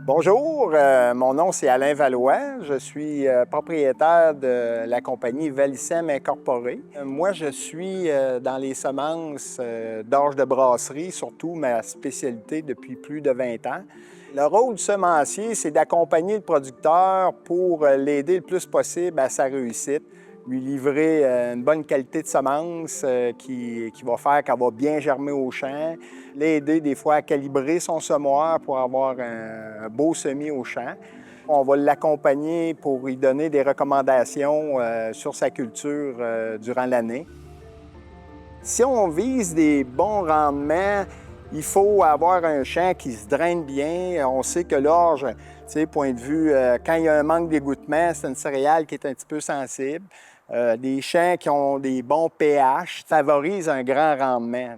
Bonjour, mon nom c'est Alain Valois. Je suis propriétaire de la compagnie Valissem Incorporée. Moi, je suis dans les semences d'orge de brasserie, surtout ma spécialité depuis plus de 20 ans. Le rôle du semencier, c'est d'accompagner le producteur pour l'aider le plus possible à sa réussite, lui livrer une bonne qualité de semence qui va faire qu'elle va bien germer au champ, l'aider des fois à calibrer son semoir pour avoir un beau semis au champ. On va l'accompagner pour lui donner des recommandations sur sa culture durant l'année. Si on vise des bons rendements, il faut avoir un champ qui se draine bien. On sait que l'orge, point de vue, quand il y a un manque d'égouttement, c'est une céréale qui est un petit peu sensible. Des champs qui ont des bons pH favorisent un grand rendement.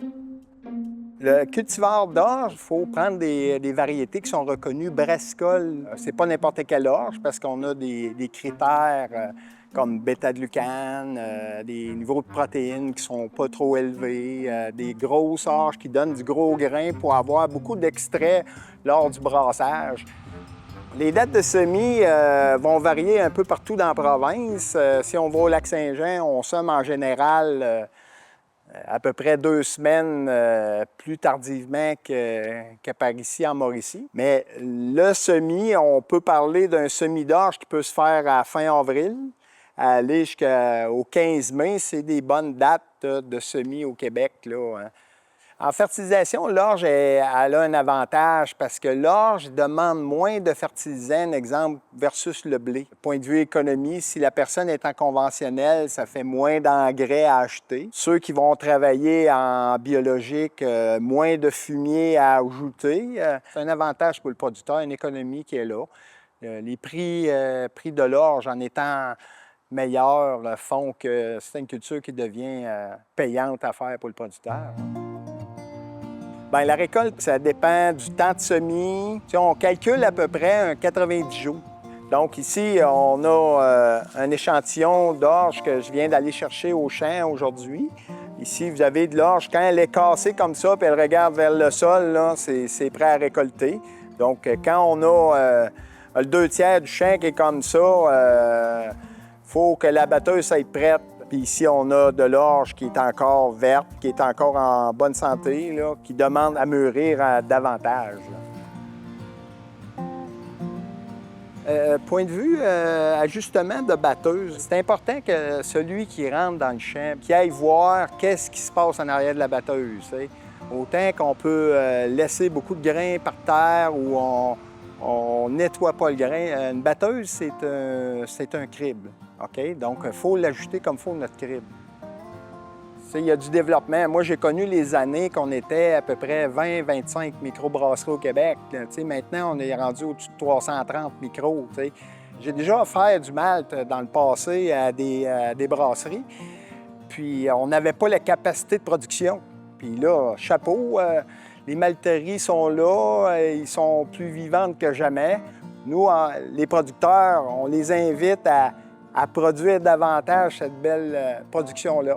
Le cultivar d'orge, il faut prendre des variétés qui sont reconnues brassicoles. C'est pas n'importe quelle orge parce qu'on a des critères comme bêta-glucane, des niveaux de protéines qui sont pas trop élevés, des grosses orges qui donnent du gros grain pour avoir beaucoup d'extraits lors du brassage. Les dates de semis vont varier un peu partout dans la province. Si on va au Lac-Saint-Jean, on sème en général à peu près 2 semaines plus tardivement que par ici en Mauricie. Mais le semis, on peut parler d'un semis d'orge qui peut se faire à fin avril, aller jusqu'au 15 mai. C'est des bonnes dates de semis au Québec, là, hein. En fertilisation, l'orge, elle a un avantage parce que l'orge demande moins de fertilisants, exemple, versus le blé. Point de vue économie, si la personne est en conventionnel, ça fait moins d'engrais à acheter. Ceux qui vont travailler en biologique, moins de fumier à ajouter. C'est un avantage pour le producteur, une économie qui est là. Les prix de l'orge, en étant meilleurs, font que c'est une culture qui devient payante à faire pour le producteur. Bien, la récolte, ça dépend du temps de semis. On calcule à peu près un 90 jours. Donc ici, on a un échantillon d'orge que je viens d'aller chercher au champ aujourd'hui. Ici, vous avez de l'orge. Quand elle est cassée comme ça, puis elle regarde vers le sol, c'est prêt à récolter. Donc, quand on a le 2/3 du champ qui est comme ça, il faut que la batteuse soit prête. Puis ici, on a de l'orge qui est encore verte, qui est encore en bonne santé, là, qui demande à mûrir davantage. Point de vue ajustement de batteuse, c'est important que celui qui rentre dans le champ, qui aille voir qu'est-ce qui se passe en arrière de la batteuse. T'sais. Autant qu'on peut laisser beaucoup de grains par terre ou on nettoie pas le grain. Une batteuse, c'est un crible. OK? Donc, il faut l'ajuster comme il faut notre crible. Il y a du développement. Moi, j'ai connu les années qu'on était à peu près 20-25 microbrasseries au Québec. Maintenant, on est rendu au-dessus de 330 micros. J'ai déjà offert du malt dans le passé à des brasseries, puis on n'avait pas la capacité de production. Puis là, chapeau, les malteries sont là, ils sont plus vivantes que jamais. Nous, les producteurs, on les invite à produire davantage cette belle production-là.